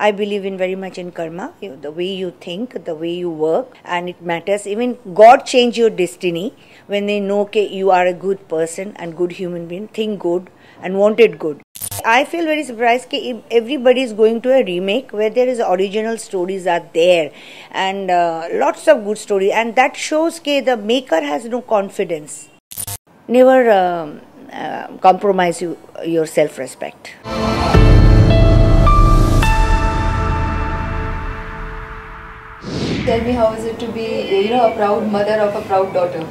I believe in very much in karma, the way you think, the way you work, and it matters. Even God change your destiny when they know that you are a good person and good human being, think good and wanted good. I feel very surprised that everybody is going to a remake where there is original stories are there and lots of good stories, and that shows that the maker has no confidence. Never compromise your self-respect. Tell me, how is it to be, a proud mother of a proud daughter?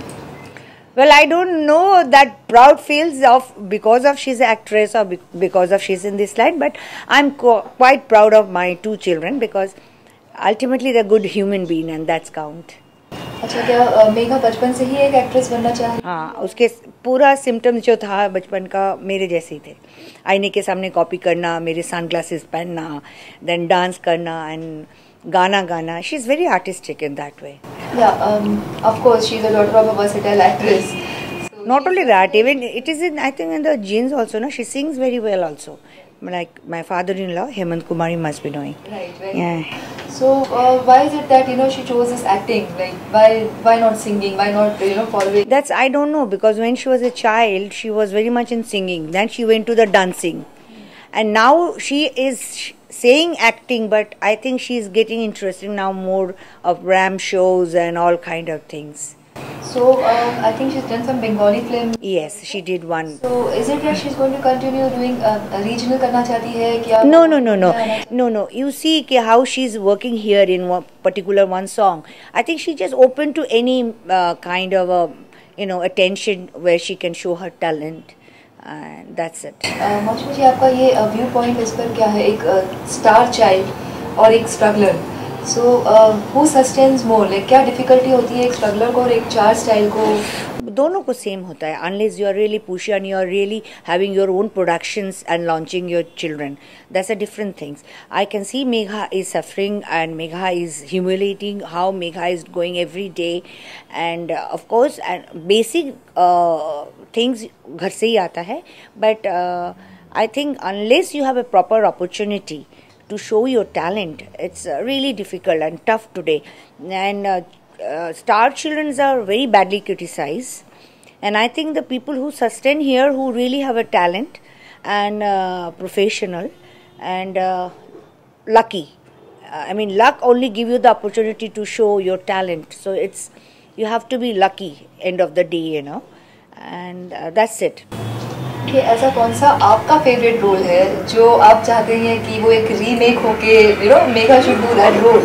Well, I don't know that proud feels of because of she's an actress or because of she's in this line, but I'm quite proud of my two children because ultimately they're good human being and that's count. अच्छा, क्या मेघा बचपन से ही एक actress बनना चाह रही? हाँ, उसके पूरा सिम्टम्स जो था बचपन का मेरे जैसे ही थे. आईने के सामने कॉपी करना, मेरे सनग्लासेस पहनना, देन डांस करना एंड गाना गाना. She is very artistic in that way. Yeah, of course, she's a daughter of a versatile actress. So not only that, even it is in, I think, in the genes also. No, she sings very well also. Like my father-in-law, Hemant Kumar, you must be knowing. Right, right. Yeah. So why is it that she chose this acting? Like why not singing? Why not following? That's, I don't know, because when she was a child, she was very much in singing. Then she went to the dancing, and now she is saying acting, but I think she is getting interested now more of ram shows and all kind of things. So I think she's done some Bengali film. Yes, she did one. So is it that she's going to continue doing regional करना चाहती है क्या? No. You see how she's working here in one particular one song. I think she just open to any kind of a attention where she can show her talent. And that's it. मौसमी जी, आपका ये view point इस पर क्या है? एक star child और एक struggler. So who sustains more? Like क्या डिफिकल्टी होती है एक स्ट्रगलर को और एक चार स्टाइल को? दोनों को सेम होता है, unless you are really pushy and you are really having your own productions and launching your children. That's a different things. I can see Megha is suffering and Megha is humiliating how Megha is going every day, and of course and basic things घर से ही आता है, but I think unless you have a proper opportunity to show your talent, it's really difficult and tough today, and star children are very badly criticized, and I think the people who sustain here, who really have a talent and professional and lucky, I mean luck only give you the opportunity to show your talent, so it's, you have to be lucky end of the day, and that's it. कि ऐसा कौन सा आपका favourite role है जो आप चाहते हैं कि वो एक रीमेक होके Megha should do that role,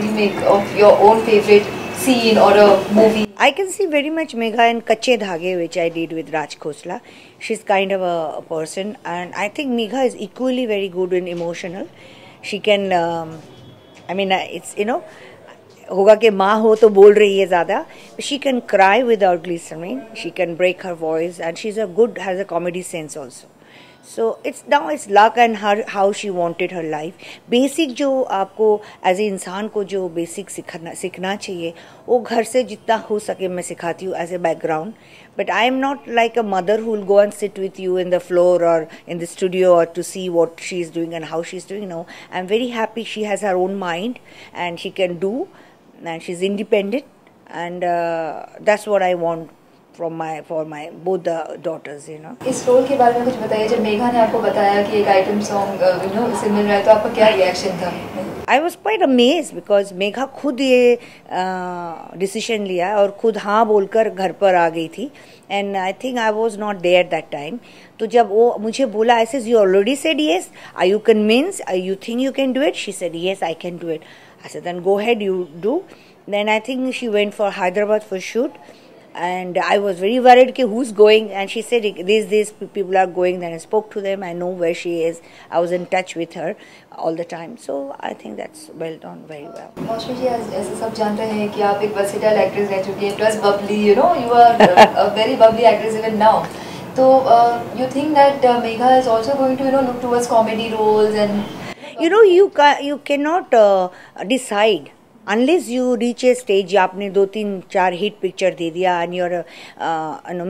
remake of your own favourite scene or a movie? I can see very much Megha in Kache Dhage, which I did with Raj Khosla. She's kind of a person, and I think Megha is equally very good in emotional. She can, I mean, it's होगा कि माँ हो तो बोल रही है ज़्यादा. She can cry without glycerin. She can break her voice, and she's has a comedy sense also. So it's luck and her how she wanted her life. Basic जो आपको as a इंसान को जो basic सीखना चाहिए वो घर से जितना हो सके मैं सिखाती हूँ as a background. But I am not like a mother who will go and sit with you in the floor or in the studio or to see what she is doing and how she is doing. No, I'm very happy she has her own mind and she can do, and she's independent, and that's what I want for my both the daughters. इस role के बारे में कुछ बताइए. जब मेघा ने आपको बताया कि एक आइटम सॉन्ग इसे मिल रहा है तो आपका क्या रिएक्शन था? I was quite amazed because Megha खुद ये डिसीजन लिया और खुद हाँ बोलकर घर पर आ गई थी, and I think I was not there that time. तो जब वो मुझे बोला, I said, you already said yes, are you convinced, you think you can do it? She said yes, I can do it. I said then go ahead, you do. Then I think she went for Hyderabad for shoot, and I was very worried कि who's going, and she said these people are going. Then I spoke to them, I know where she is, I was in touch with her all the time, so I think that's well done, very well. मौसमी जी, ऐसे सब जानते हैं कि आप एक versatile actress रह चुकी हैं, plus bubbly, you are a very bubbly actress even now. So you think that Megha is also going to look towards comedy roles and you cannot decide unless you reach a stage या आपने 2-3-4 hit picture दे दिया and you're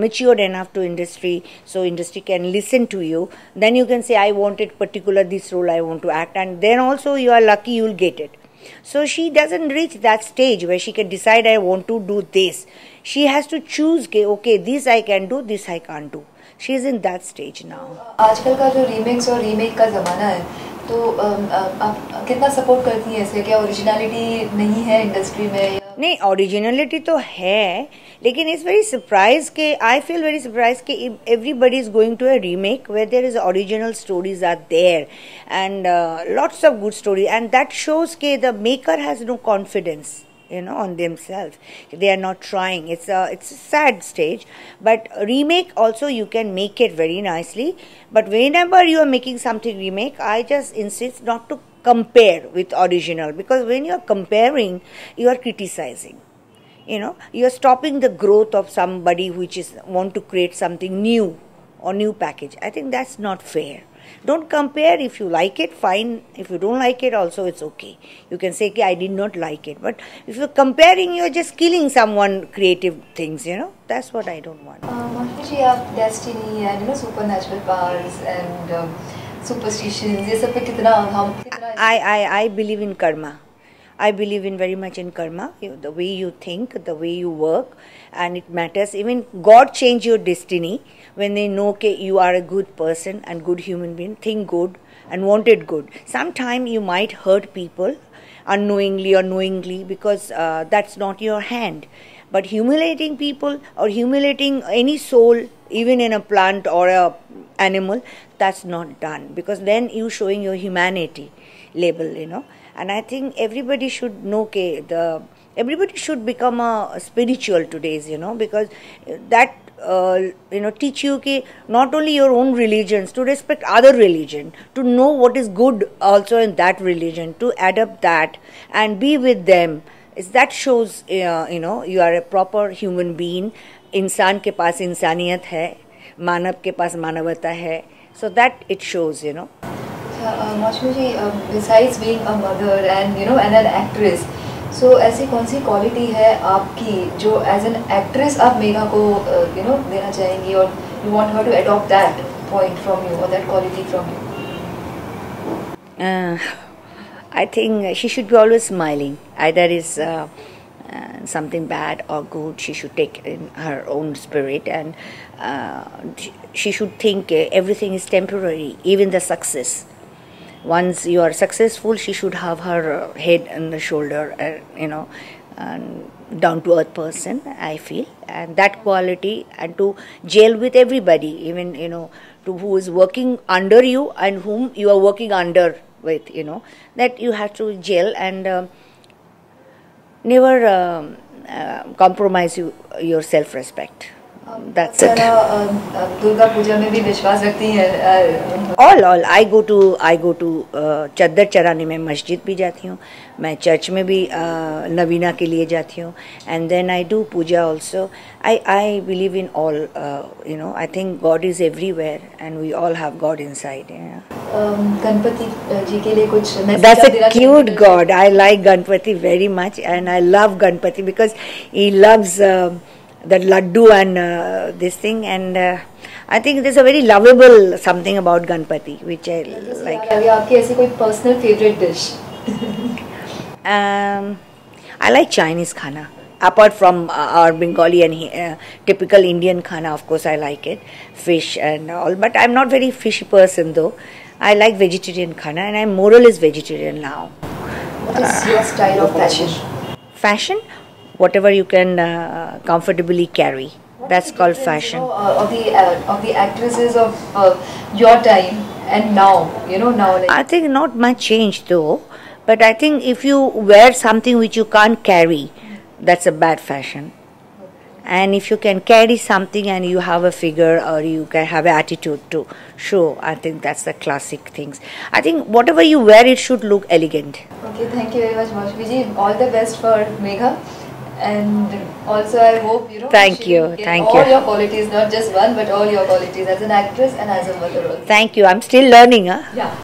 matured enough to industry, so industry can listen to you, then you can say I wanted particular this role I want to act, and then also you are lucky you'll get it. So she doesn't reach that stage where she can decide I want to do this. She has to choose okay, this I can do, this I can't do. She is in that stage now. आजकल का जो remix और remake का ज़माना है, तो आप कितना सपोर्ट करती हैं इसे? क्या ओरिजिनलिटी नहीं है इंडस्ट्री में? नहीं, ओरिजिनलिटी तो है, लेकिन इट्स वेरी सरप्राइज के आई फील वेरी सरप्राइज कि everybody is going to a remake where there is original stories are there and lots of good story, and that shows के the maker has no confidence on themselves. They are not trying. It's a sad stage, but remake also you can make it very nicely, but whenever you are making something remake, I just insist not to compare with original, because when you are comparing, you are criticizing. You are stopping the growth of somebody which is want to create something new or new package. I think that's not fair. Don't compare. If you like it, fine. If you don't like it, also it's okay. You can say, I did not like it. But if you're comparing, you're just killing someone creative things, That's what I don't want. Mashmi, आप destiny and supernatural powers and superstitions, ये सब पे कितना I believe in karma. I believe in very much in karma, the way you think, the way you work, and it matters. Even God change your destiny when they know that you are a good person and good human being, think good and wanted good. Sometimes you might hurt people unknowingly or knowingly, because that's not your hand. But humiliating people or humiliating any soul, even in a plant or a animal, that's not done, because then you showing your humanity label, And I think everybody should know everybody should become a spiritual today's, because that teach you not only your own religions, to respect other religion, to know what is good also in that religion, to adapt that and be with them. That shows you are a proper human being. इंसान के पास इंसानियत है, मानव के पास मानवता है, so that it shows. Mashmi ji, besides being a mother and and an actress, so ऐसी कौन सी quality है आपकी जो as an actress आप मेघा को देना चाहेंगी, और you want her to adopt that point from you or that quality from you? I think she should be always smiling. Either is something bad or good, she should take in her own spirit, and she should think everything is temporary, even the success. Once you are successful, she should have her head on the shoulder, and down to earth person, I feel, and that quality, and to gel with everybody, even to who is working under you and whom you are working under with, that you have to gel and never compromise your self-respect. That's it. Durga Puja में भी विश्वास रखती हैं? All. I go to चद्दर चराने में मस्जिद भी जाती हूँ, मैं चर्च में भी नवीना के लिए जाती हूँ, and then I do puja also. I believe in all. I think God is everywhere, and we all have God inside. Ganpati जी के लिए कुछ message? That's a cute God. I like Ganpati very much, and I love Ganpati because he loves the laddu and this thing, and I think there's a very lovable something about Ganpati which I like. आपकी ऐसी कोई personal favorite dish? I like Chinese khana. Apart from our Bengali and typical Indian khana, of course I like it, fish and all. But I'm not very fishy person though. I like vegetarian khana, and I'm more or less vegetarian now. What is your style of fashion? Fashion? Whatever you can comfortably carry. That's called fashion. Of the actresses of your time and now, now. I think not much change though. But I think if you wear something which you can't carry, that's a bad fashion. And if you can carry something and you have a figure or you can have an attitude to show, I think that's the classic things. I think whatever you wear, it should look elegant. Okay, thank you very much, Mashmi ji. All the best for Megha. And also I hope thank you all your qualities, not just one but all your qualities as an actress and as a mother also. Thank you. I'm still learning. Yeah.